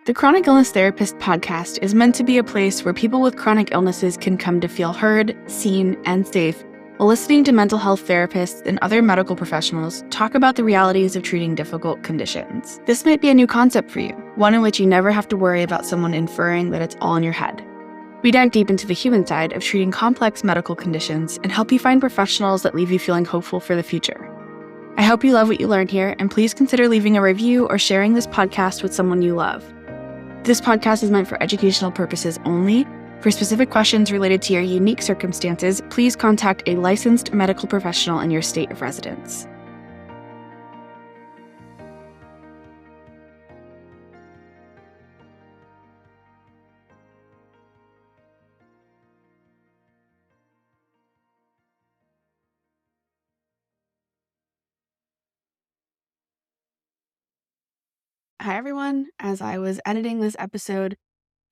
The Chronic Illness Therapist podcast is meant to be a place where people with chronic illnesses can come to feel heard, seen, and safe while listening to mental health therapists and other medical professionals talk about the realities of treating difficult conditions. This might be a new concept for you, one in which you never have to worry about someone inferring that it's all in your head. We dive deep into the human side of treating complex medical conditions and help you find professionals that leave you feeling hopeful for the future. I hope you love what you learn here, and please consider leaving a review or sharing this podcast with someone you love. This podcast is meant for educational purposes only. For specific questions related to your unique circumstances, please contact a licensed medical professional in your state of residence. Hi, everyone. As I was editing this episode,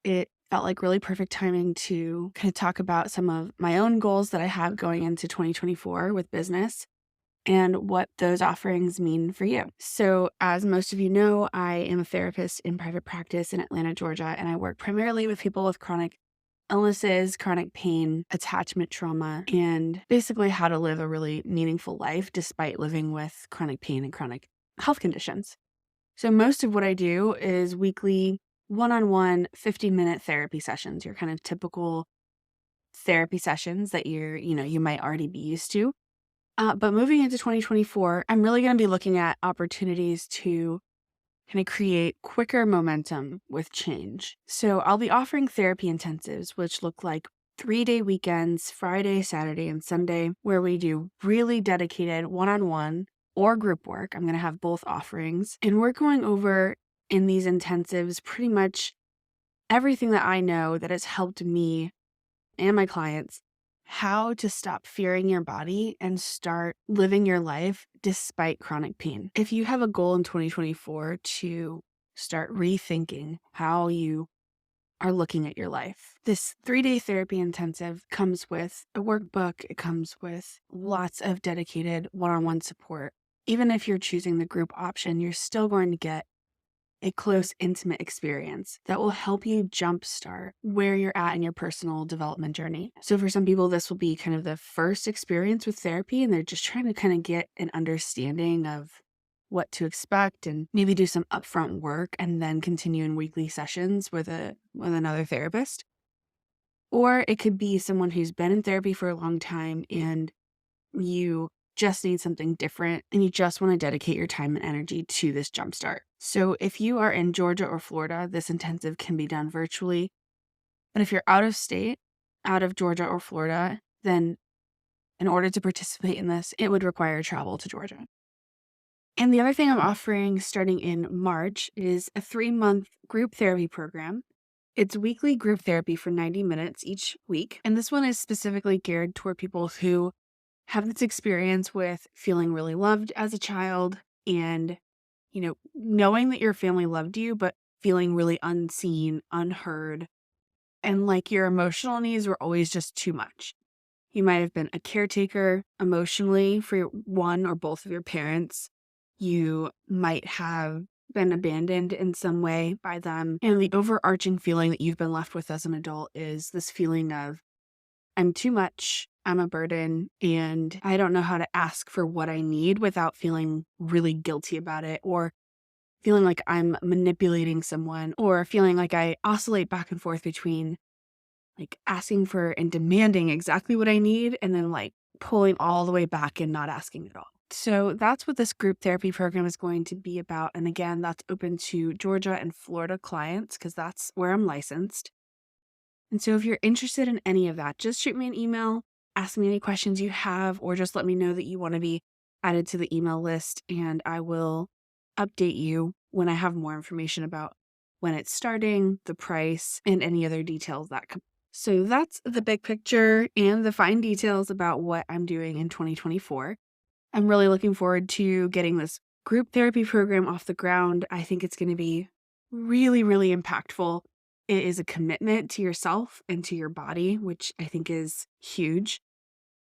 it felt like really perfect timing to kind of talk about some of my own goals that I have going into 2024 with business and what those offerings mean for you. So, as most of you know, I am a therapist in private practice in Atlanta, Georgia, and I work primarily with people with chronic illnesses, chronic pain, attachment trauma, and basically how to live a really meaningful life despite living with chronic pain and chronic health conditions. So most of what I do is weekly one-on-one 50-minute therapy sessions, your kind of typical therapy sessions that you might already be used to. But moving into 2024, I'm really going to be looking at opportunities to kind of create quicker momentum with change. So I'll be offering therapy intensives, which look like 3-day weekends, Friday, Saturday, and Sunday, where we do really dedicated one-on-one or group work. I'm going to have both offerings. And we're going over in these intensives pretty much everything that I know that has helped me and my clients how to stop fearing your body and start living your life despite chronic pain. If you have a goal in 2024 to start rethinking how you are looking at your life, this 3-day therapy intensive comes with a workbook. It comes with lots of dedicated one-on-one support. Even if you're choosing the group option, you're still going to get a close, intimate experience that will help you jumpstart where you're at in your personal development journey. So for some people, this will be kind of the first experience with therapy, and they're just trying to kind of get an understanding of what to expect and maybe do some upfront work and then continue in weekly sessions with another therapist. Or it could be someone who's been in therapy for a long time and you just need something different and you just want to dedicate your time and energy to this jumpstart. So if you are in Georgia or Florida, this intensive can be done virtually. But if you're out of state, out of Georgia or Florida, then in order to participate in this, it would require travel to Georgia. And the other thing I'm offering starting in March is a 3-month group therapy program. It's weekly group therapy for 90 minutes each week. And this one is specifically geared toward people who have this experience with feeling really loved as a child and, knowing that your family loved you, but feeling really unseen, unheard, and like your emotional needs were always just too much. You might have been a caretaker emotionally for one or both of your parents. You might have been abandoned in some way by them. And the overarching feeling that you've been left with as an adult is this feeling of, I'm too much, I'm a burden, and I don't know how to ask for what I need without feeling really guilty about it, or feeling like I'm manipulating someone, or feeling like I oscillate back and forth between like asking for and demanding exactly what I need and then like pulling all the way back and not asking at all. So that's what this group therapy program is going to be about. And again, that's open to Georgia and Florida clients because that's where I'm licensed. And so if you're interested in any of that, just shoot me an email, ask me any questions you have, or just let me know that you want to be added to the email list, and I will update you when I have more information about when it's starting, the price, and any other details that come. So that's the big picture and the fine details about what I'm doing in 2024. I'm really looking forward to getting this group therapy program off the ground. I think it's going to be really, really impactful. It is a commitment to yourself and to your body, which I think is huge.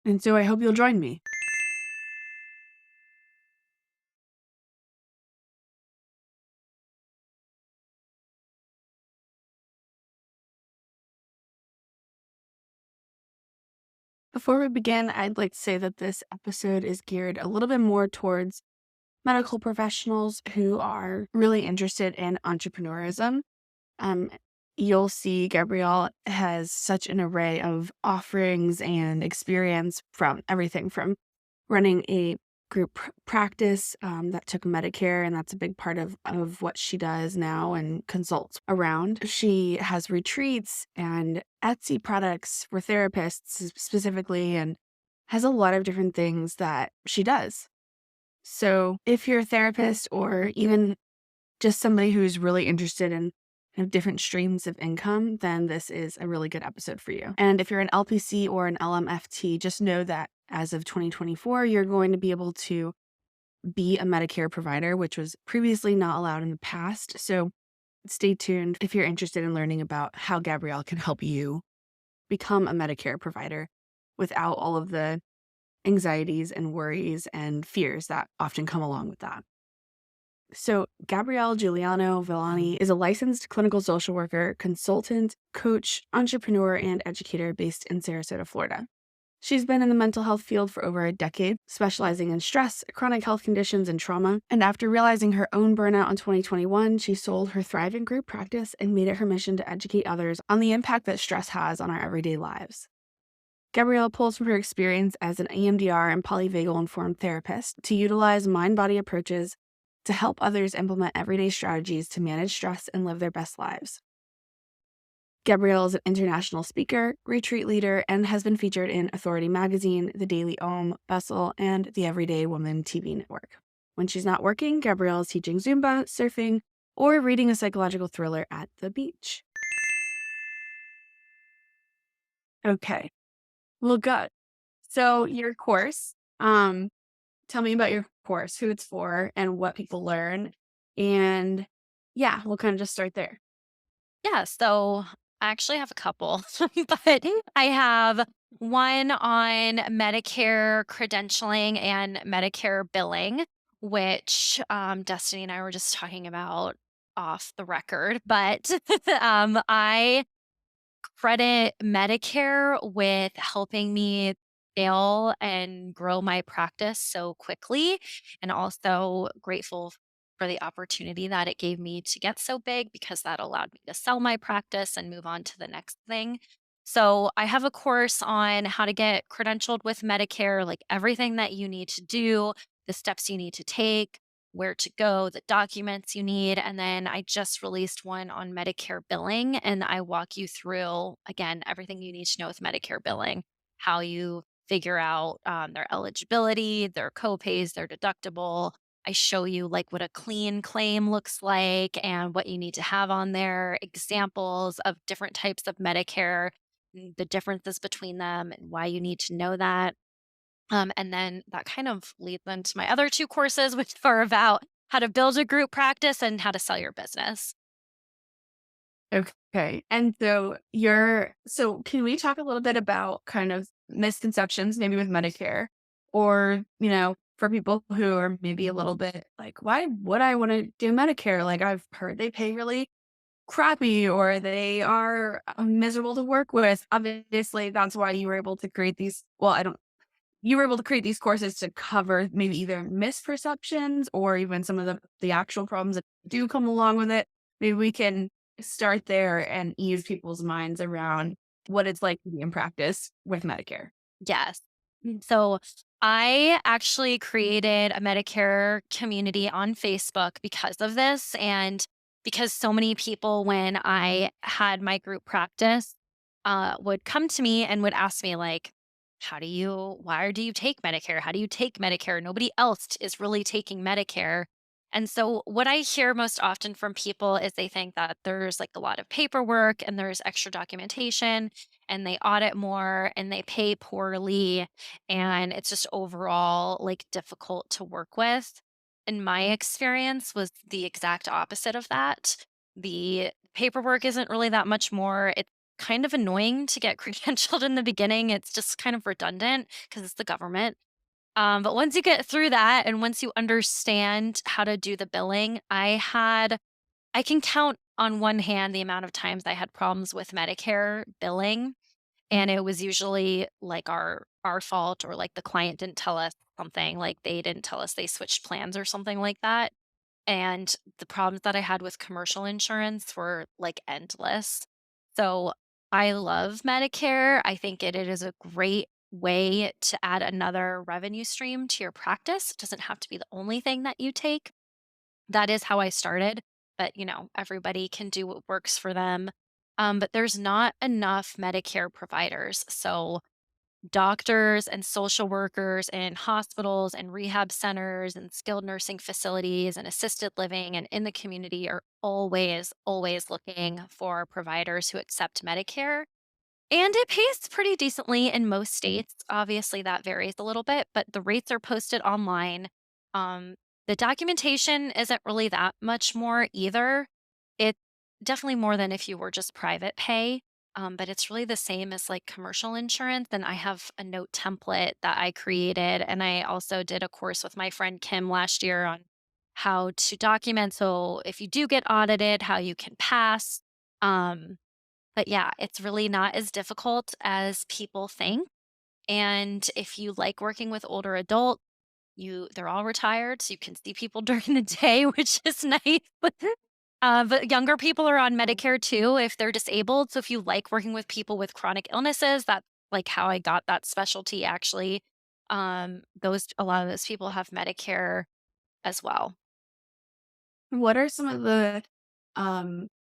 And so I hope you'll join me. Before we begin, I'd like to say that this episode is geared a little bit more towards medical professionals who are really interested in entrepreneurism. Um, you'll see Gabrielle has such an array of offerings and experience from everything from running a group practice that took Medicare, and that's a big part of what she does now and consults around. She has retreats and Etsy products for therapists specifically, and has a lot of different things that she does. So if you're a therapist or even just somebody who's really interested in different streams of income, then this is a really good episode for you. And if you're an LPC or an LMFT, just know that as of 2024, you're going to be able to be a Medicare provider, which was previously not allowed in the past. So stay tuned if you're interested in learning about how Gabrielle can help you become a Medicare provider without all of the anxieties and worries and fears that often come along with that. So, Gabrielle Juliano-Villani is a licensed clinical social worker, consultant, coach, entrepreneur, and educator based in Sarasota, Florida. She's been in the mental health field for over a decade, specializing in stress, chronic health conditions, and trauma. And after realizing her own burnout in 2021, she sold her thriving group practice and made it her mission to educate others on the impact that stress has on our everyday lives. Gabrielle pulls from her experience as an EMDR and polyvagal informed therapist to utilize mind-body approaches to help others implement everyday strategies to manage stress and live their best lives. Gabrielle is an international speaker, retreat leader, and has been featured in Authority Magazine, The Daily Om, Bustle, and the Everyday Woman TV network. When she's not working, Gabrielle is teaching Zumba, surfing, or reading a psychological thriller at the beach. Okay, well, good. So your course, tell me about your course, who it's for, and what people learn. And yeah, we'll kind of just start there. Yeah, so I actually have a couple, but I have one on Medicare credentialing and Medicare billing, which Destiny and I were just talking about off the record. But I credit Medicare with helping me scale and grow my practice so quickly, and also grateful for the opportunity that it gave me to get so big because that allowed me to sell my practice and move on to the next thing. So, I have a course on how to get credentialed with Medicare, like everything that you need to do, the steps you need to take, where to go, the documents you need. And then I just released one on Medicare billing, and I walk you through, again, everything you need to know with Medicare billing, how you figure out their eligibility, their copays, their deductible. I show you like what a clean claim looks like and what you need to have on there, examples of different types of Medicare, the differences between them, and why you need to know that. And then that kind of leads into my other two courses, which are about how to build a group practice and how to sell your business. Okay. And so can we talk a little bit about kind of misconceptions, maybe with Medicare, or, for people who are maybe a little bit like, why would I want to do Medicare? Like, I've heard they pay really crappy or they are miserable to work with. Obviously, that's why you were able to create these. Well, you were able to create these courses to cover maybe either misperceptions or even some of the actual problems that do come along with it. Maybe we can start there and ease people's minds around what it's like to be in practice with Medicare. Yes. So I actually created a Medicare community on Facebook because of this. And because so many people, when I had my group practice, would come to me and would ask me, like, why do you take Medicare? How do you take Medicare? Nobody else is really taking Medicare. And so, what I hear most often from people is they think that there's like a lot of paperwork and there's extra documentation and they audit more and they pay poorly and it's just overall like difficult to work with. And my experience was the exact opposite of that. The paperwork isn't really that much more. It's kind of annoying to get credentialed in the beginning. It's just kind of redundant because it's the government. But once you get through that and once you understand how to do the billing, I can count on one hand the amount of times I had problems with Medicare billing. And it was usually like our fault, or like the client didn't tell us something, like they didn't tell us they switched plans or something like that. And the problems that I had with commercial insurance were like endless. So I love Medicare. I think it is a great way to add another revenue stream to your practice. It doesn't have to be the only thing that you take. That is how I started, but everybody can do what works for them. But there's not enough Medicare providers. So doctors and social workers in hospitals and rehab centers and skilled nursing facilities and assisted living and in the community are always, always looking for providers who accept Medicare. And it pays pretty decently in most states. Obviously, that varies a little bit, but the rates are posted online. Um, the documentation isn't really that much more either. It's definitely more than if you were just private pay, but it's really the same as like commercial insurance. And I have a note template that I created. And I also did a course with my friend Kim last year on how to document. So if you do get audited, how you can pass. Um, but yeah, it's really not as difficult as people think. And if you like working with older adults, they're all retired, so you can see people during the day, which is nice. But younger people are on Medicare too if they're disabled. So if you like working with people with chronic illnesses, that's like how I got that specialty actually. Those a lot of those people have Medicare as well. What are some of the,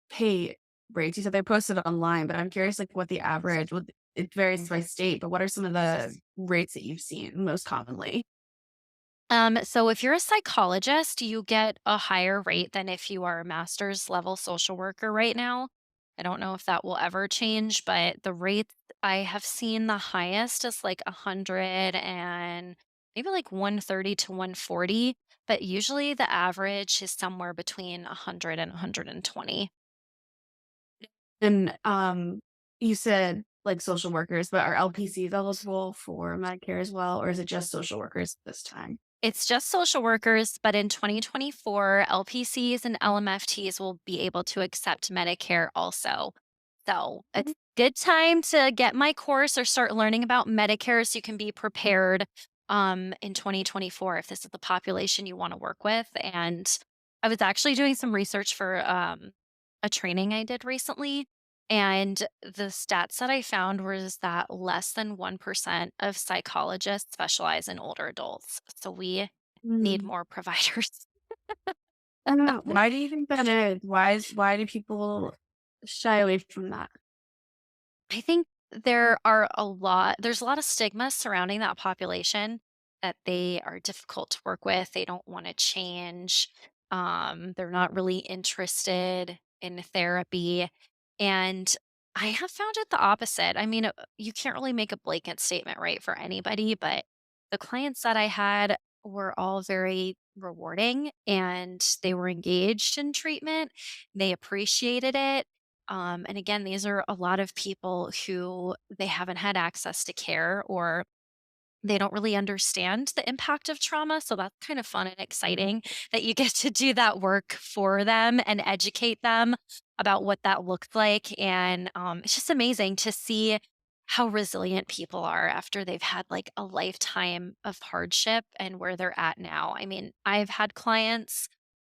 pay rates? You said they're posted online, but I'm curious, like, what the average what it varies by state, but what are some of the rates that you've seen most commonly? So if you're a psychologist, you get a higher rate than if you are a master's level social worker right now. I don't know if that will ever change, but the rates I have seen the highest is like 100 and maybe like 130 to 140, but usually the average is somewhere between 100 and 120. And, you said, like, social workers, but are LPCs eligible for Medicare as well, or is it just social workers this time? It's just social workers, but in 2024, LPCs and LMFTs will be able to accept Medicare also. So it's a good time to get my course or start learning about Medicare so you can be prepared in 2024 if this is the population you want to work with. And I was actually doing some research for a training I did recently. And the stats that I found was that less than 1% of psychologists specialize in older adults. So we need Mm. more providers. I don't know. Why do you think that is? Why do people shy away from that? I think there's a lot of stigma surrounding that population that they are difficult to work with. They don't want to change. They're not really interested in therapy. And I have found it the opposite. I mean, you can't really make a blanket statement, right, for anybody, but the clients that I had were all very rewarding and they were engaged in treatment. They appreciated it, and again, these are a lot of people who they haven't had access to care, or they don't really understand the impact of trauma. So that's kind of fun and exciting that you get to do that work for them and educate them about what that looks like. And it's just amazing to see how resilient people are after they've had like a lifetime of hardship and where they're at now. I mean, I've had clients.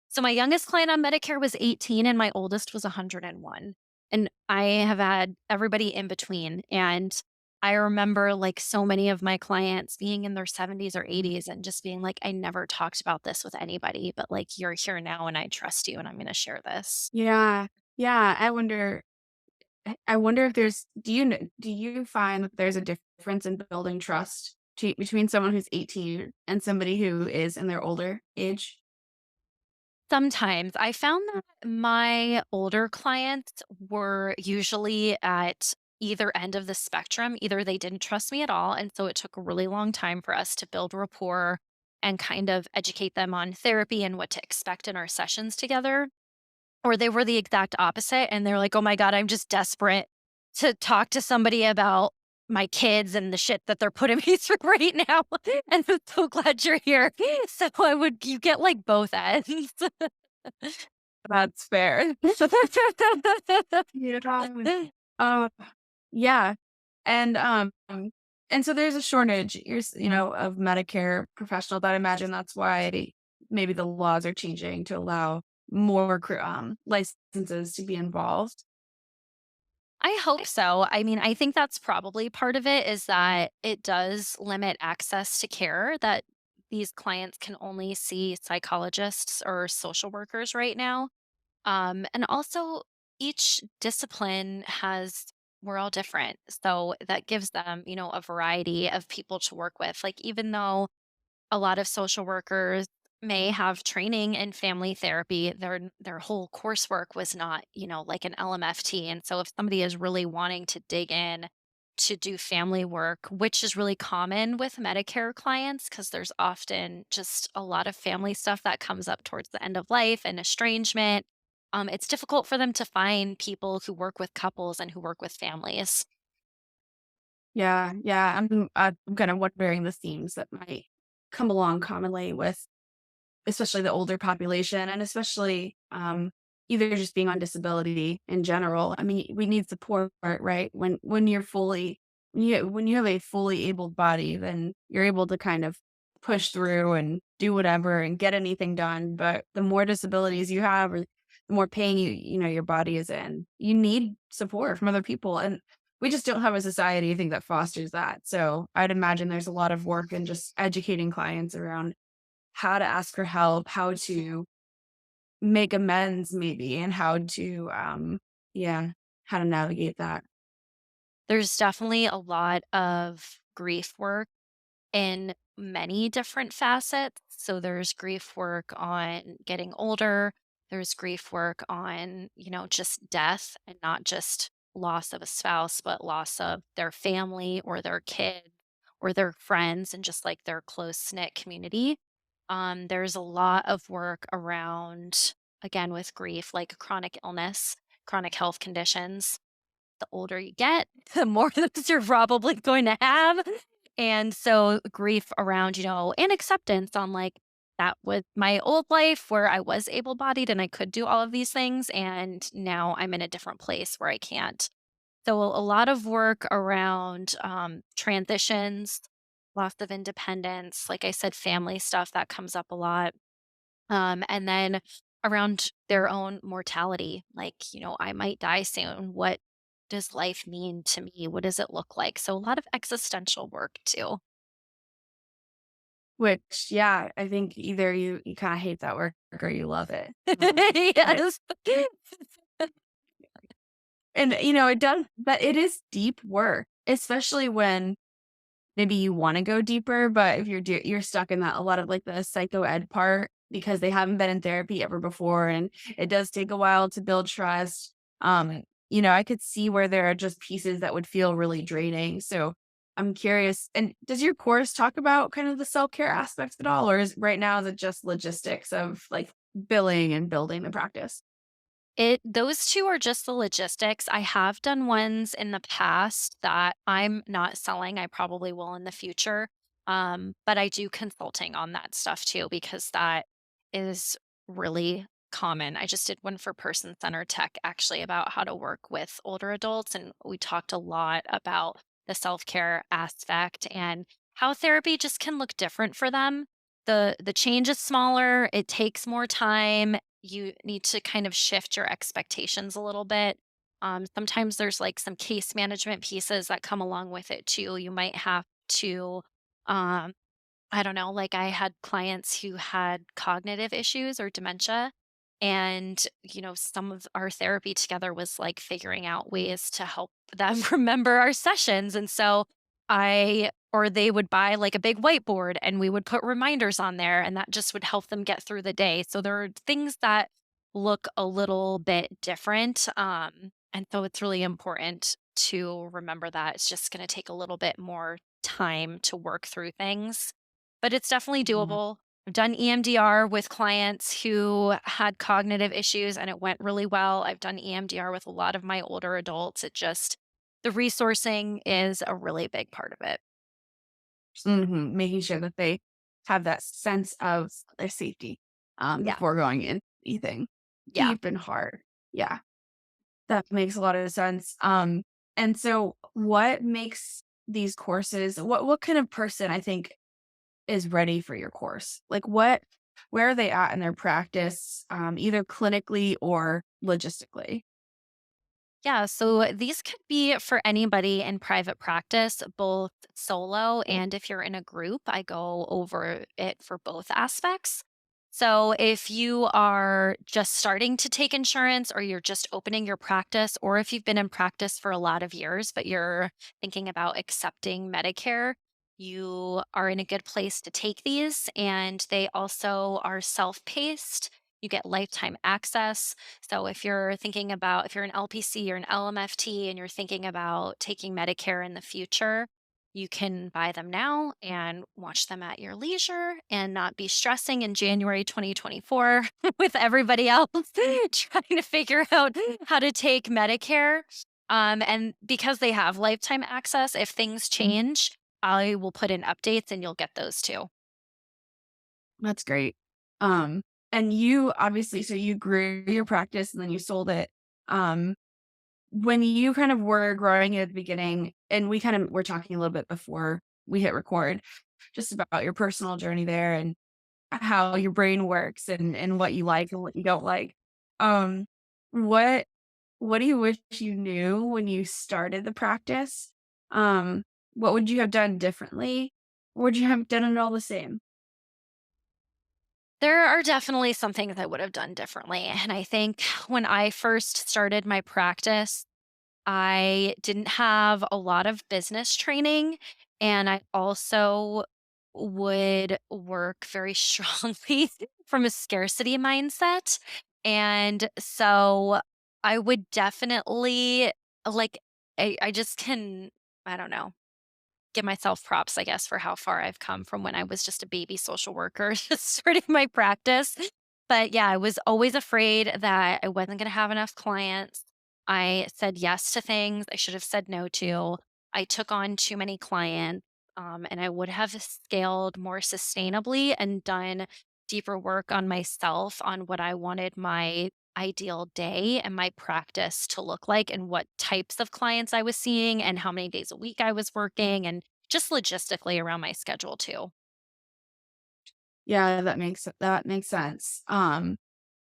So my youngest client on Medicare was 18 and my oldest was 101. And I have had everybody in between. And I remember like so many of my clients being in their 70s or 80s and just being like, I never talked about this with anybody, but like you're here now and I trust you and I'm going to share this. Yeah. Yeah, I wonder if there's do you find that there's a difference in building trust between someone who's 18 and somebody who is in their older age? Sometimes I found that my older clients were usually at either end of the spectrum. Either they didn't trust me at all. And so it took a really long time for us to build rapport and kind of educate them on therapy and what to expect in our sessions together. Or they were the exact opposite, and they're like, "Oh my god, I'm just desperate to talk to somebody about my kids and the shit that they're putting me through right now, and I'm so glad you're here." So you get, like, both ends. That's fair. Yeah. Uh, yeah. And so there's a shortage, of Medicare professionals. I imagine that's why maybe the laws are changing to allow more licenses to be involved. I hope so. I mean, I think that's probably part of it is that it does limit access to care, that these clients can only see psychologists or social workers right now. And also, each discipline has, we're all different. So that gives them, a variety of people to work with. Like, even though a lot of social workers may have training in family therapy, their whole coursework was not, like an LMFT. And so if somebody is really wanting to dig in to do family work, which is really common with Medicare clients, because there's often just a lot of family stuff that comes up towards the end of life and estrangement. It's difficult for them to find people who work with couples and who work with families. Yeah, yeah. I'm kind of wondering the themes that might come along commonly with especially the older population and especially, either just being on disability in general. I mean, we need support, right? When you're fully when you have a fully abled body, then you're able to kind of push through and do whatever and get anything done, but the more disabilities you have or the more pain your body is in, you need support from other people, and we just don't have a society, I think, that fosters that. So, I'd imagine there's a lot of work in just educating clients around how to ask for help, how to make amends maybe, and how to, yeah, how to navigate that. There's definitely a lot of grief work in many different facets. So there's grief work on getting older, there's grief work on, just death and not just loss of a spouse, but loss of their family or their kids or their friends and just like their close knit community. There's a lot of work around, again, with grief, like chronic illness, chronic health conditions. The older you get, the more that you're probably going to have. And so grief around, and acceptance on like that was my old life where I was able bodied and I could do all of these things. And now I'm in a different place where I can't. So a lot of work around transitions, loss of independence, like I said, family stuff that comes up a lot. And then around their own mortality, like, I might die soon. What does life mean to me? What does it look like? So a lot of existential work too. Which, yeah, I think either you kinda hate that work or you love it. But Yes. and, it does but it is deep work, especially when maybe you wanna go deeper, but if you're stuck in that a lot of, like, the psycho ed part because they haven't been in therapy ever before, and it does take a while to build trust. I could see where there are just pieces that would feel really draining, so I'm curious, and does your course talk about kind of the self-care aspects at all, or is it just logistics of, like, billing and building the practice? Those 2 are just the logistics. I have done ones in the past that I'm not selling, I probably will in the future, but I do consulting on that stuff too because that is really common. I just did one for person-centered tech actually about how to work with older adults, and we talked a lot about the self-care aspect and how therapy just can look different for them. The change is smaller, it takes more time, you need to kind of shift your expectations a little bit. Sometimes there's like some case management pieces that come along with it too. You might have to, um, I don't know, like I had clients who had cognitive issues or dementia. And, some of our therapy together was like figuring out ways to help them remember our sessions. And so or they would buy like a big whiteboard and we would put reminders on there and that just would help them get through the day. So there are things that look a little bit different. And so it's really important to remember that it's just going to take a little bit more time to work through things, but it's definitely Mhm. doable. I've done EMDR with clients who had cognitive issues and it went really well. I've done EMDR with a lot of my older adults. The resourcing is a really big part of it. Mhm, making sure that they have that sense of their safety, Yeah. before going in anything Yeah. deep and hard. Yeah, that makes a lot of sense. And so what makes these courses what kind of person I think is ready for your course? Like where are they at in their practice, either clinically or logistically? Yeah, so these could be for anybody in private practice, both solo and if you're in a group, I go over it for both aspects. So if you are just starting to take insurance or you're just opening your practice, or if you've been in practice for a lot of years, but you're thinking about accepting Medicare, you are in a good place to take these. And they also are self paced. You get lifetime access. So if you're an LPC or an LMFT and you're thinking about taking Medicare in the future, you can buy them now and watch them at your leisure and not be stressing in January 2024 with everybody else trying to figure out how to take Medicare. And because they have lifetime access, if things change, I will put in updates and you'll get those too. That's great. Um, and you obviously so you grew your practice and then you sold it. Um, when you kind of were growing at the beginning, and we kind of were talking a little bit before we hit record, just about your personal journey there and how your brain works and what you like and what you don't like. Um, what what do you wish you knew when you started the practice? Um, what would you have done differently? Or would you have done it all the same? There are definitely some things I would have done differently. And I think when I first started my practice, I didn't have a lot of business training, and I also would work very strongly from a scarcity mindset. And so I would definitely like I just can I don't know, give myself props, I guess, for how far I've come from when I was just a baby social worker, just starting my practice. But yeah, I was always afraid that I wasn't going to have enough clients. I said yes to things I should have said no to. I took on too many clients, and I would have scaled more sustainably and done deeper work on myself on what I wanted my ideal day and my practice to look like and what types of clients I was seeing and how many days a week I was working and just logistically around my schedule too. Yeah, that makes sense.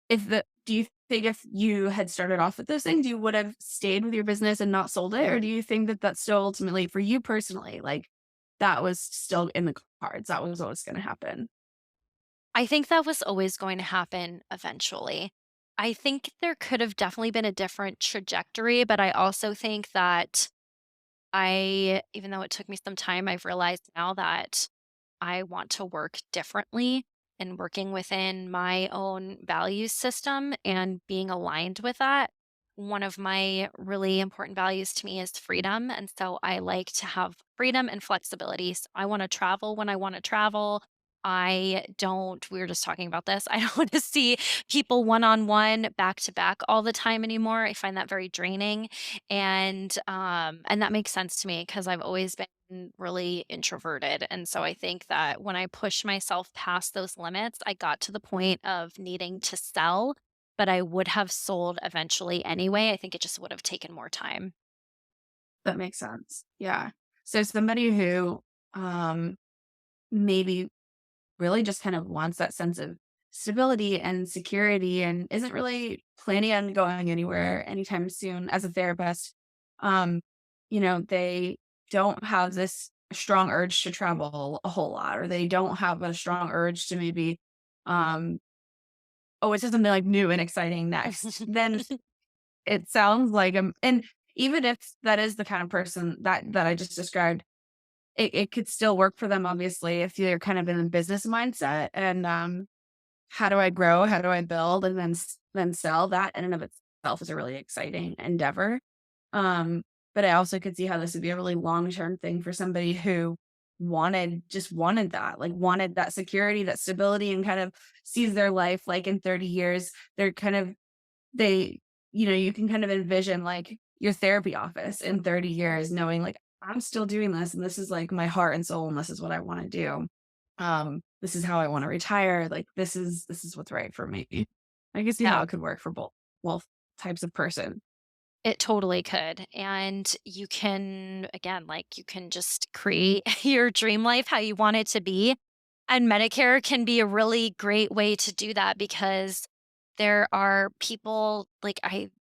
If the do you think if you had started off with those things, you would have stayed with your business and not sold it? Or do you think that that's still ultimately for you personally, like, that was still in the cards, that was what was gonna happen? I think that was always going to happen eventually. I think there could have definitely been a different trajectory, but I also think that even though it took me some time, I've realized now that I want to work differently and working within my own value system and being aligned with that. One of my really important values to me is freedom. And so I like to have freedom and flexibility. So I want to travel when I want to travel. We were just talking about this. I don't want to see people one on one, back to back all the time anymore. I find that very draining. And that makes sense to me because I've always been really introverted. And so I think that when I pushed myself past those limits, I got to the point of needing to sell, but I would have sold eventually anyway. I think it just would have taken more time. That makes sense. Yeah. So somebody who, maybe really just kind of wants that sense of stability and security and isn't really planning on going anywhere anytime soon as a therapist. Um, they don't have this strong urge to travel a whole lot, or they don't have a strong urge to maybe, um, oh, it's just something like new and exciting next. Then it sounds like, and even if that is the kind of person that I just described, it could still work for them, obviously, if you're kind of in a business mindset and, how do I grow? How do I build? And then sell that in and of itself is a really exciting endeavor. But I also could see how this would be a really long-term thing for somebody who wanted that, like, wanted that security, that stability, and kind of sees their life, like, in 30 years, they're kind of they you can kind of envision, like, your therapy office in 30 years knowing, like, I'm still doing this, and this is, like, my heart and soul, and this is what I wanna do. This is how I wanna retire, like, this is what's right for me. I can see how Yeah. it could work for both types of person. It totally could. And you can, again, like you can just create your dream life how you want it to be. And Medicare can be a really great way to do that because there are people like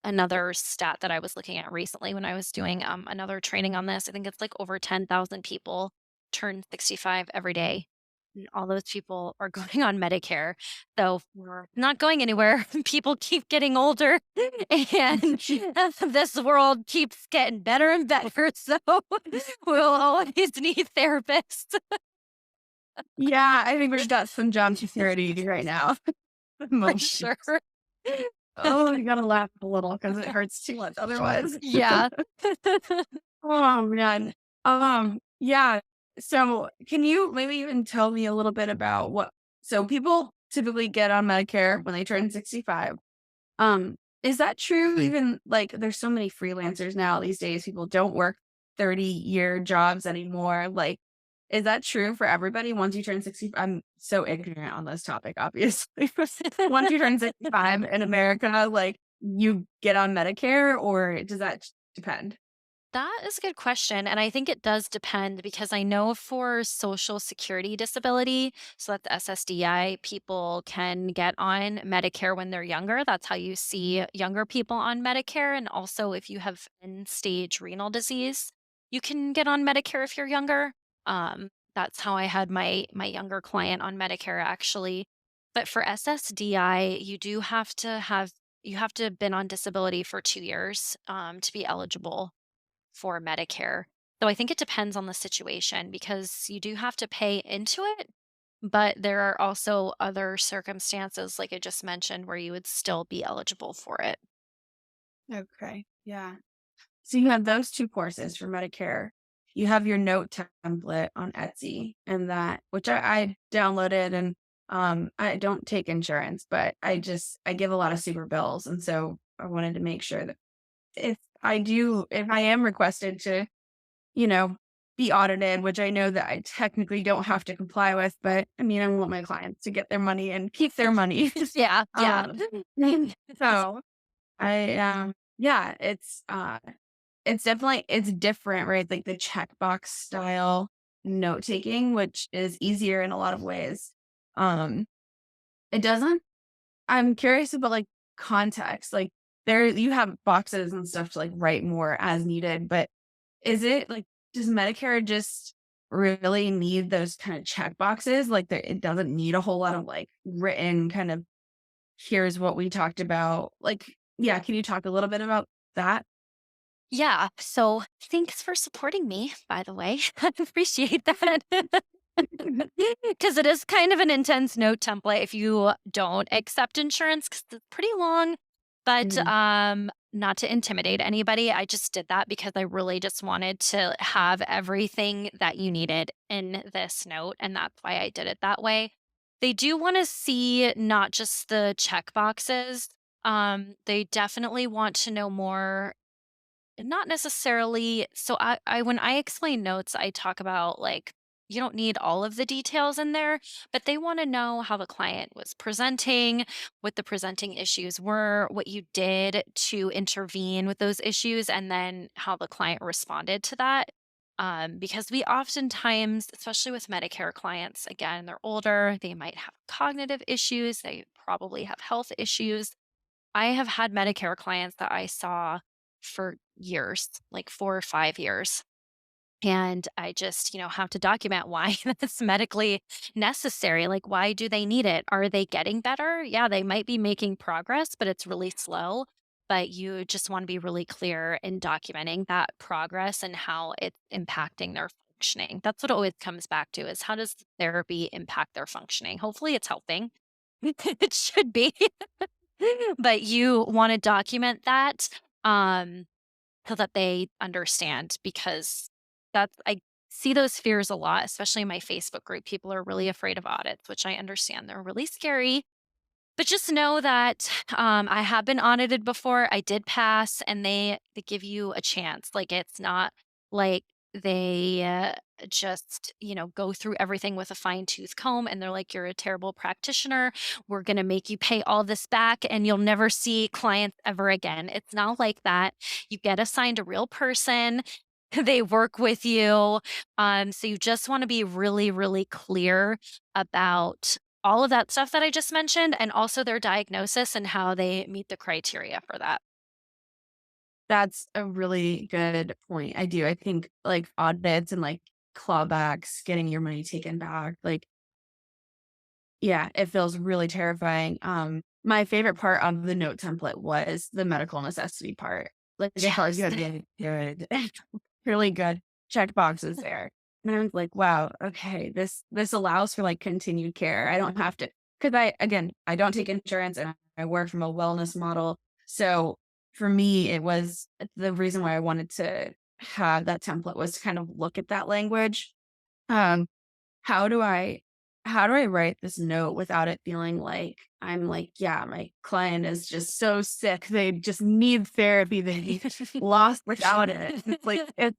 another stat that I was looking at recently when I was doing another training on this. I think it's like over 10,000 people turn 65 every day. And all those people are going on Medicare. So we're not going anywhere. People keep getting older and this world keeps getting better and better. So we'll always need therapists. Yeah, I think we've got some job security right now. For Most sure. Oh, you gotta laugh a little because it hurts too much otherwise. Yeah. Oh man. Yeah. So can you maybe even tell me a little bit about so people typically get on Medicare when they turn 65. Is that true? Even like there's so many freelancers now these days, people don't work 30-year jobs anymore. Like, is that true for everybody once you turn 60? I'm so ignorant on this topic, obviously. Once you turn 65 in America, like you get on Medicare, or does that depend? That is a good question. And I think it does depend because I know for Social Security disability, so that's SSDI, people can get on Medicare when they're younger. That's how you see younger people on Medicare. And also, if you have end stage renal disease, you can get on Medicare if you're younger. That's how I had my younger client on Medicare actually. But for SSDI, you have to have been on disability for 2 years to be eligible for Medicare. So I think it depends on the situation because you do have to pay into it, but there are also other circumstances, like I just mentioned, where you would still be eligible for it. Okay. Yeah. So you have those two courses for Medicare. You have your note template on Etsy and that which I downloaded, and I don't take insurance, but I give a lot of super bills. And so I wanted to make sure that if I am requested to, you know, be audited, which I know that I technically don't have to comply with, but I mean I want my clients to get their money and keep their money. Yeah, yeah. um so I yeah, it's definitely it's different, right? Like the checkbox style note taking, which is easier in a lot of ways. Um, it doesn't. I'm curious about like context. Like there, you have boxes and stuff to like write more as needed, but is it like does Medicare just really need those kind of check boxes? Like there, it doesn't need a whole lot of like written kind of here's what we talked about. Like, yeah, can you talk a little bit about that? Yeah. So thanks for supporting me, by the way. I appreciate that. Because it is kind of an intense note template if you don't accept insurance because it's pretty long. But Mhm. not to intimidate anybody, I just did that because I really just wanted to have everything that you needed in this note, and that's why I did it that way. They do want to see not just the check boxes. They definitely want to know more. Not necessarily. So I when I explain notes, I talk about like you don't need all of the details in there, but they want to know how the client was presenting, what the presenting issues were, what you did to intervene with those issues, and then how the client responded to that. Because we oftentimes, especially with Medicare clients, again, they're older, they might have cognitive issues, they probably have health issues. I have had Medicare clients that I saw for years, like 4 or 5 years, and I just, have to document why that's medically necessary. Like, why do they need it? Are they getting better? Yeah, they might be making progress, but it's really slow. But you just want to be really clear in documenting that progress and how it's impacting their functioning. That's what it always comes back to is how does therapy impact their functioning? Hopefully it's helping. It should be. But you wanna document that, um, so that they understand because I see those fears a lot, especially in my Facebook group. People are really afraid of audits, which I understand. They're really scary, but just know that, I have been audited before. I did pass, and they give you a chance. Like, it's not like they, just, go through everything with a fine tooth comb. And they're like, you're a terrible practitioner. We're going to make you pay all this back and you'll never see clients ever again. It's not like that. You get assigned a real person. They work with you. So you just want to be really, really clear about all of that stuff that I just mentioned, and also their diagnosis and how they meet the criteria for that. That's a really good point. I do. I think like audits and like clawbacks, getting your money taken back, like, yeah, it feels really terrifying. My favorite part of the note template was the medical necessity part. Like, I felt like you Yes. had good, really good check boxes there. And I was like, wow, okay, this allows for like continued care. I don't have to, because I don't take insurance and I work from a wellness model. So for me, it was the reason why I wanted to have that template was to kind of look at that language. Um, how do I how do I write this note without it feeling like I'm like, yeah, my client is just so sick. They just need therapy. They be lost without it. It's like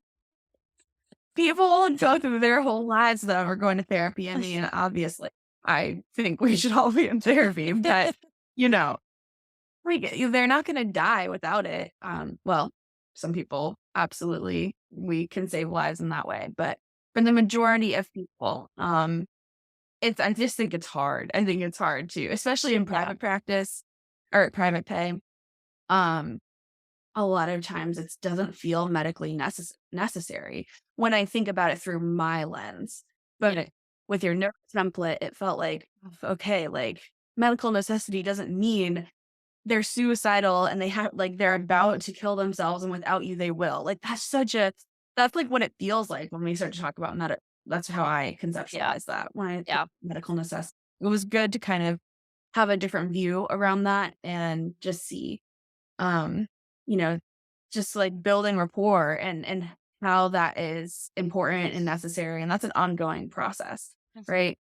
people go through their whole lives that are going to therapy. I mean, obviously, I think we should all be in therapy, but you know, they're not going to die without it. Well, some people absolutely we can save lives in that way, but for the majority of people, I just think it's hard. I think it's hard too, especially in Yeah. private practice or private pay. Um, a lot of times it doesn't feel medically necessary when I think about it through my lens. Yeah. But with your note template, it felt like, okay, like medical necessity doesn't mean they're suicidal and they have like they're about to kill themselves and without you they will. Like that's like what it feels like when we start to talk about that's how I Yeah. conceptualize that when I think Yeah. medical necessity. It was good to kind of have a different view around that and just see um, you know, just like building rapport and how that is important and necessary. And that's an ongoing process, Mhm. right?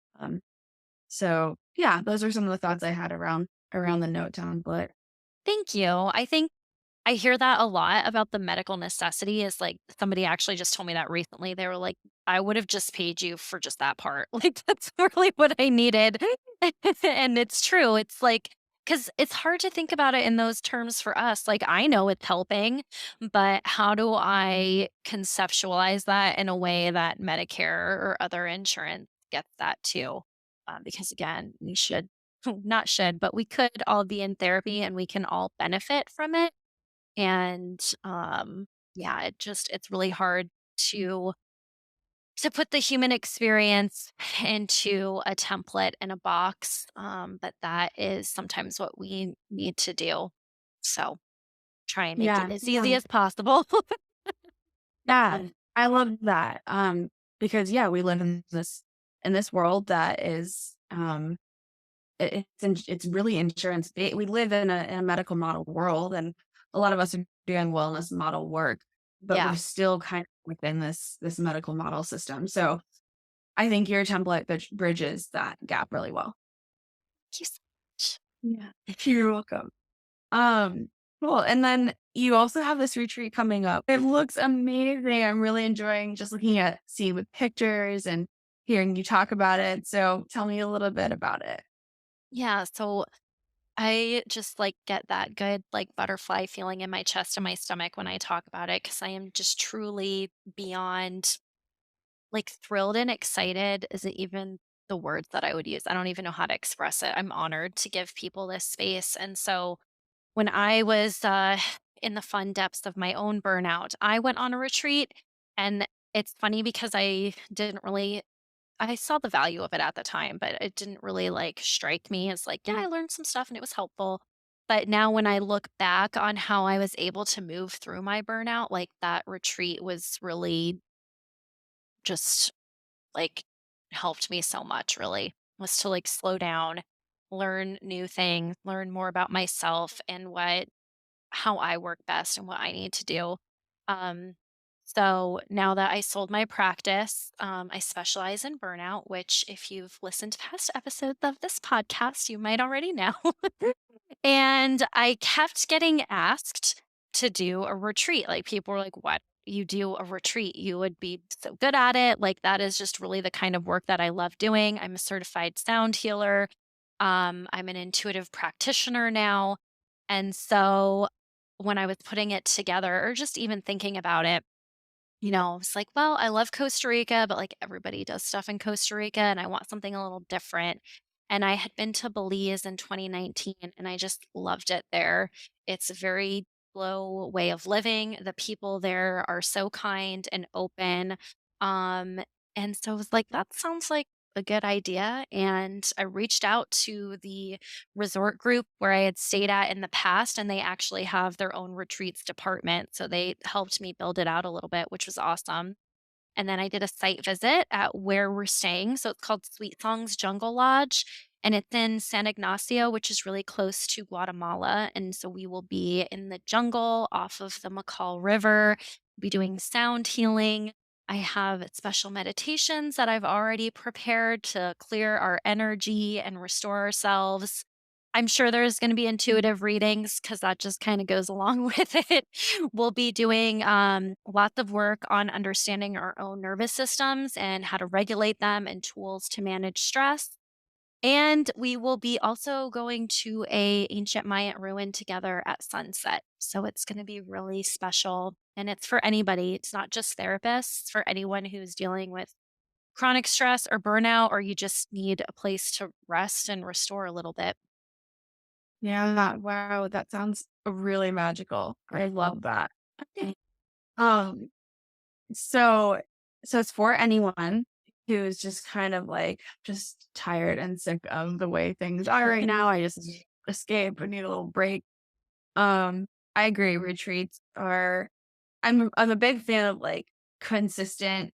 So yeah, those are some of the thoughts I had around the note template. Thank you. I think I hear that a lot about the medical necessity is like somebody actually just told me that recently. They were like, I would have just paid you for just that part. Like, that's really what I needed. And it's true. It's like, because it's hard to think about it in those terms for us. Like, I know it's helping, but how do I conceptualize that in a way that Medicare or other insurance gets that too? Because again, we should, not should, but we could all be in therapy and we can all benefit from it. And, yeah, it's really hard to put the human experience into a template in a box, but that is sometimes what we need to do. So, try and make it Yeah, as easy yeah, as possible. yeah. I love that. Because yeah, we live in this world that is it's really insurance we live in a medical model world and a lot of us are doing wellness model work, but we're Yeah. still kind of within this medical model system. So I think your template bridges that gap really well. Thank you so much. Yeah. You're welcome. Um, cool. And then you also have this retreat coming up. It looks amazing. I'm really enjoying just looking at see with pictures and hearing you talk about it. So tell me a little bit about it. Yeah, so I just, like, get that good, like, butterfly feeling in my chest and my stomach when I talk about it because I am just truly beyond like, thrilled and excited isn't even the words that I would use. I don't even know how to express it. I'm honored to give people this space, and so when I was, in the fun depths of my own burnout, I went on a retreat, and it's funny because I saw the value of it at the time, but it didn't really, like, strike me as like, "Yeah, I learned some stuff and it was helpful." But now when I look back on how I was able to move through my burnout, like, that retreat was really just like helped me so much really was to like slow down, learn new things, learn more about myself and what how I work best and what I need to do. Um so now that I sold my practice, I specialize in burnout, which if you've listened to past episodes of this podcast, you might already know. And I kept getting asked to do a retreat. Like people were like, what? you do a retreat, you would be so good at it. Like that is just really the kind of work that I love doing. I'm a certified sound healer. I'm an intuitive practitioner now. And so when I was putting it together or just even thinking about it, it's like, well, I love Costa Rica, but like everybody does stuff in Costa Rica and I want something a little different. And I had been to Belize in 2019 and I just loved it there. It's a very slow way of living. The people there are so kind and open. Um, and so I was like, that sounds like a good idea. And I reached out to the resort group where I had stayed at in the past, and they actually have their own retreats department. So they helped me build it out a little bit, which was awesome. And then I did a site visit at where we're staying. So it's called Sweet Songs Jungle Lodge, and it's in San Ignacio, which is really close to Guatemala. And so we will be in the jungle off of the Macal River, be doing sound healing. I have special meditations that I've already prepared to clear our energy and restore ourselves. I'm sure there's going to be intuitive readings because that just kind of goes along with it. We'll be doing lots of work on understanding our own nervous systems and how to regulate them and tools to manage stress. And we will be also going to a ancient Mayan ruin together at sunset. So it's going to be really special. And it's for anybody. It's not just therapists, it's for anyone who's dealing with chronic stress or burnout, or you just need a place to rest and restore a little bit. Yeah, wow, that sounds really magical. I love that. Um, so it's for anyone who's just kind of like just tired and sick of the way things are right now. I just need to escape. I need a little break. Um, I agree. Retreats are I'm a big fan of like consistent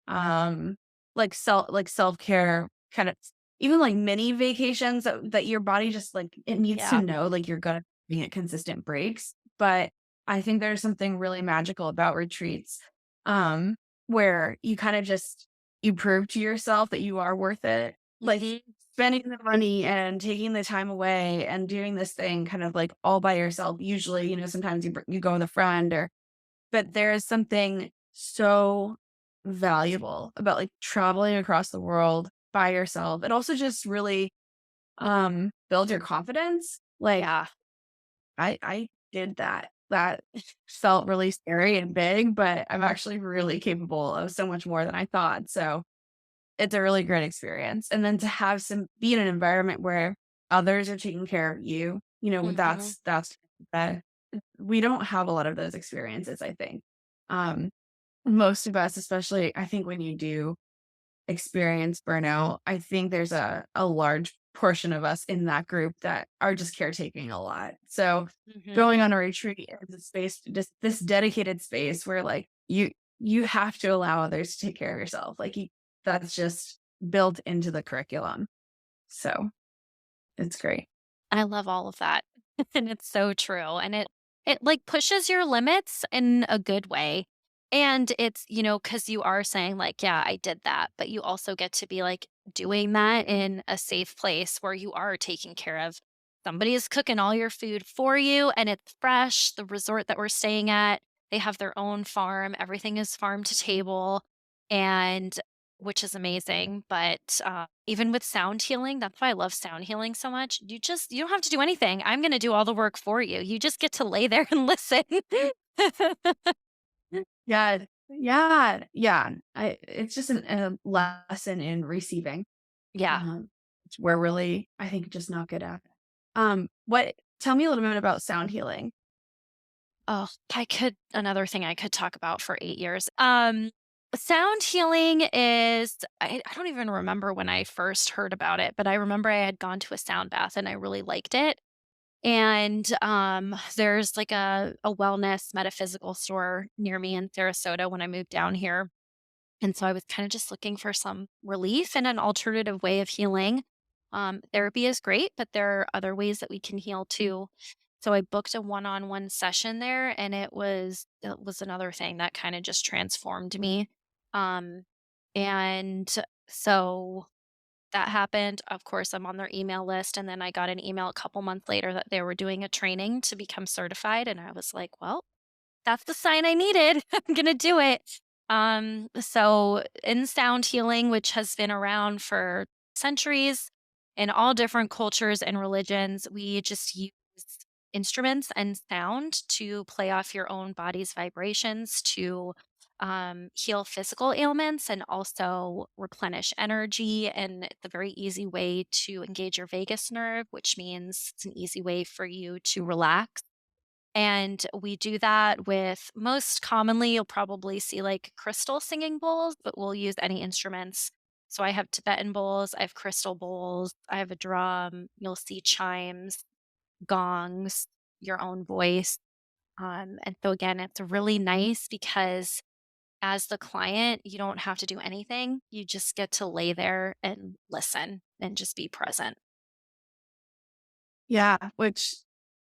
um like self-care kind of even like mini vacations that your body just like it needs to Yeah. know like you're gonna be at consistent breaks. But I think there's something really magical about retreats um where you kind of just you prove to yourself that you are worth it, like Hmm. spending the money and taking the time away and doing this thing kind of like all by yourself. Usually, sometimes you go with a friend or but there is something so valuable about, like, traveling across the world by yourself. It also just really, builds your confidence. Like, Yeah. I did that. That felt really scary and big, but I'm actually really capable of so much more than I thought. So, it's a really great experience. And then to have some be in an environment where others are taking care of you, Hmm. that we don't have a lot of those experiences, I think. Um, Most of us, especially I think when you do experience burnout, I think there's a large portion of us in that group that are just caretaking a lot. So Hmm. going on a retreat is a space, just this dedicated space where like you have to allow others to take care of yourself. Like that's just built into the curriculum. So it's great. I love all of that. And it's so true. And it like pushes your limits in a good way. And it's, cuz you are saying like, yeah, I did that, but you also get to be like doing that in a safe place where you are taking care of somebody is cooking all your food for you and it's fresh. The resort that we're staying at, they have their own farm. Everything is farm to table. And which is amazing. But even with sound healing, that's why I love sound healing so much. You don't have to do anything. I'm going to do all the work for you. You just get to lay there and listen. Yeah. Yeah. Yeah. It's just a lesson in receiving. Yeah. Which we're really, I think, just not good at. What tell me a little bit about sound healing. Oh, another thing I could talk about for 8 years. Sound healing is, I don't even remember when I first heard about it, but I remember I had gone to a sound bath and I really liked it. And, there's like a wellness metaphysical store near me in Sarasota when I moved down here. And so I was kind of just looking for some relief and an alternative way of healing. Therapy is great, but there are other ways that we can heal too. So I booked a one-on-one session there, and it was another thing that kind of just transformed me. Um, and so that happened. Of course, I'm on their email list. And then I got an email a couple months later that they were doing a training to become certified. And I was like, well, that's the sign I needed. I'm gonna do it. So in sound healing, which has been around for centuries in all different cultures and religions, we just use instruments and sound to play off your own body's vibrations to heal physical ailments and also replenish energy. And it's a very easy way to engage your vagus nerve, which means it's an easy way for you to relax. And we do that with most commonly, you'll probably see like crystal singing bowls, but we'll use any instruments. So I have Tibetan bowls, I have crystal bowls, I have a drum, you'll see chimes, gongs, your own voice. And so again, it's really nice because as the client, you don't have to do anything. You just get to lay there and listen and just be present. Yeah, which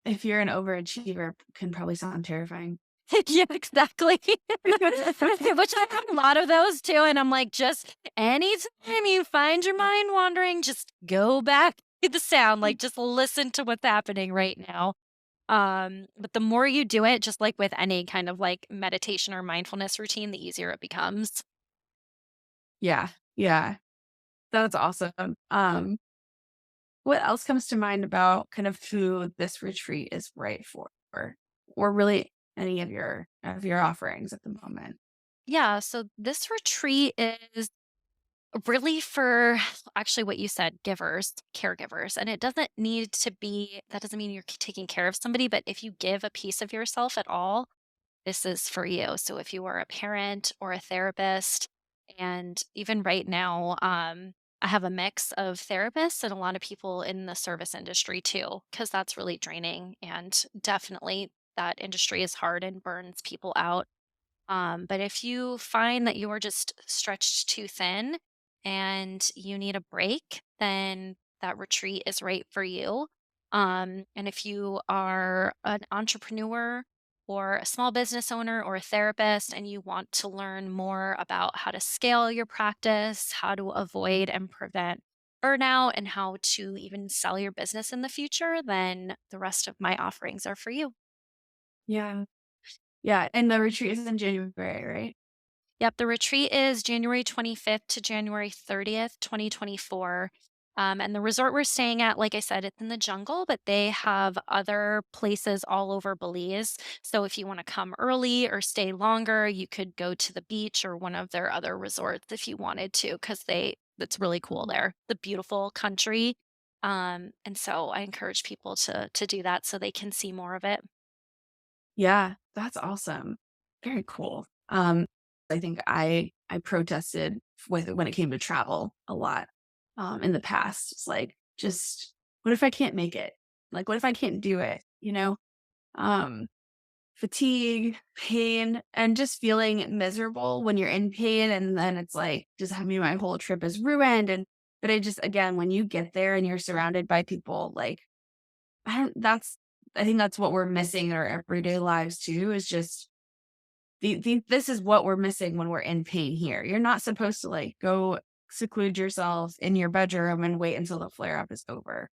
if you're an overachiever can probably sound terrifying. Yeah, exactly. Which I have a lot of those too. And I'm like, just anytime you find your mind wandering, just go back to the sound, like just listen to what's happening right now. But the more you do it, just like with any kind of like meditation or mindfulness routine, the easier it becomes. Yeah, yeah, that's awesome. What else comes to mind about kind of who this retreat is right for, or really any of your offerings at the moment? Yeah. So this retreat is really for actually what you said, givers, caregivers. And it doesn't need to be, that doesn't mean you're taking care of somebody, but if you give a piece of yourself at all, this is for you. So if you are a parent or a therapist, and even right now, I have a mix of therapists and a lot of people in the service industry too, because that's really draining. And definitely that industry is hard and burns people out. But if you find that you are just stretched too thin and you need a break, then that retreat is right for you. And if you are an entrepreneur or a small business owner or a therapist and you want to learn more about how to scale your practice, how to avoid and prevent burnout, and how to even sell your business in the future, then the rest of my offerings are for you. Yeah. Yeah, and the retreat is in January, right? Yep, the retreat is January 25th to January 30th, 2024. And the resort we're staying at, like I said, it's in the jungle, but they have other places all over Belize. So if you want to come early or stay longer, you could go to the beach or one of their other resorts if you wanted to, because it's really cool there. The beautiful country. And so I encourage people to do that so they can see more of it. Yeah, that's awesome. Very cool. I think I protested with when it came to travel a lot, in the past. It's like, just what if I can't make it? Like, what if I can't do it? Um, fatigue, pain, and just feeling miserable when you're in pain, and then it's like, just I mean, my whole trip is ruined. And but I just again, when you get there and you're surrounded by people, like I think that's what we're missing in our everyday lives too, is just this is what we're missing when we're in pain here. You're not supposed to like go seclude yourself in your bedroom and wait until the flare up is over.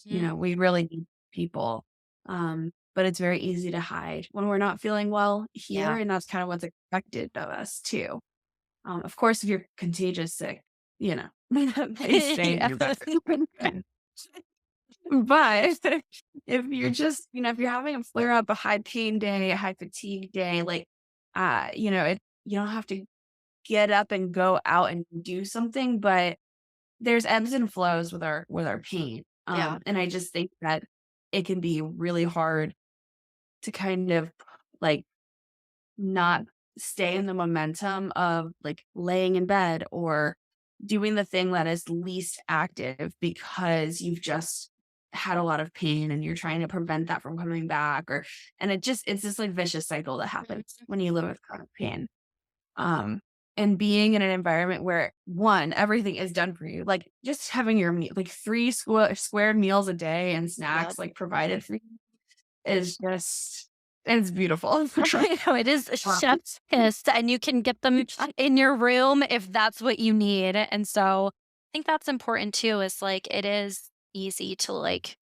Mhm. We really need people. But it's very easy to hide when we're not feeling well here. Yeah. And that's kind of what's expected of us too. Of course, if you're contagious sick, you know, they stay in Yeah. your bedroom. But if you're just, if you're having a flare up, a high pain day, a high fatigue day, like, you don't have to get up and go out and do something, but there's ebbs and flows with our pain. Yeah. And I just think that it can be really hard to kind of like not stay in the momentum of like laying in bed or doing the thing that is least active because you've just had a lot of pain and you're trying to prevent that from coming back, and it's this like vicious cycle that happens Mhm. when you live with chronic pain. um and being in an environment where one, everything is done for you, like just having your meal, like three squared meals a day and Yep. snacks like provided for you is just, it's beautiful. I know it is a Um, chef's kiss, and you can get them in your room if that's what you need. And so I think that's important too, is like it is easy to like,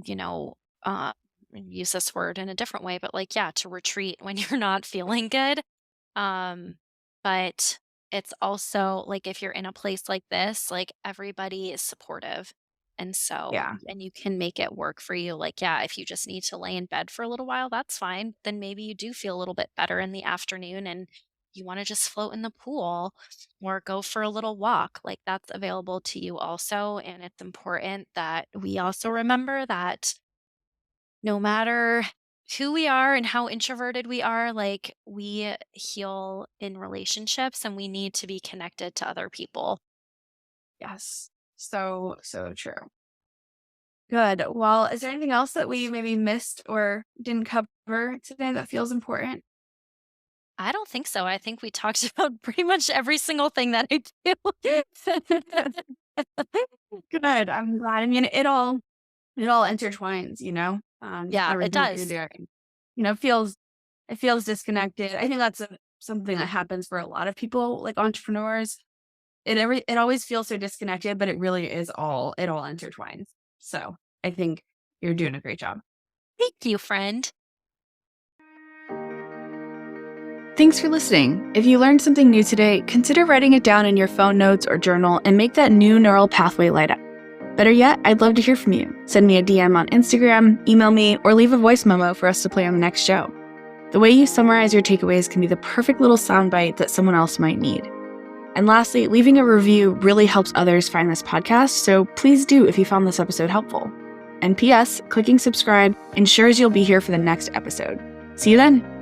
you know, uh use this word in a different way, but like, yeah, to retreat when you're not feeling good. Um, but it's also like if you're in a place like this, like everybody is supportive. And so, Yeah. and you can make it work for you. Like, yeah, if you just need to lay in bed for a little while, that's fine. Then maybe you do feel a little bit better in the afternoon and you want to just float in the pool or go for a little walk. Like, that's available to you also. And it's important that we also remember that no matter who we are and how introverted we are, like we heal in relationships and we need to be connected to other people. Yes. So, so true. Good. Well, is there anything else that we maybe missed or didn't cover today that feels important? I don't think so. I think we talked about pretty much every single thing that I do. Good. I'm glad. I mean, it all intertwines, Yeah, it everything that you're does. doing. It feels disconnected. I think that's something that happens for a lot of people, like entrepreneurs. It always feels so disconnected, but it all intertwines. So I think you're doing a great job. Thank you, friend. Thanks for listening. If you learned something new today, consider writing it down in your phone notes or journal and make that new neural pathway light up. Better yet, I'd love to hear from you. Send me a DM on Instagram, email me, or leave a voice memo for us to play on the next show. The way you summarize your takeaways can be the perfect little soundbite that someone else might need. And lastly, leaving a review really helps others find this podcast, so please do if you found this episode helpful. And P.S., clicking subscribe ensures you'll be here for the next episode. See you then.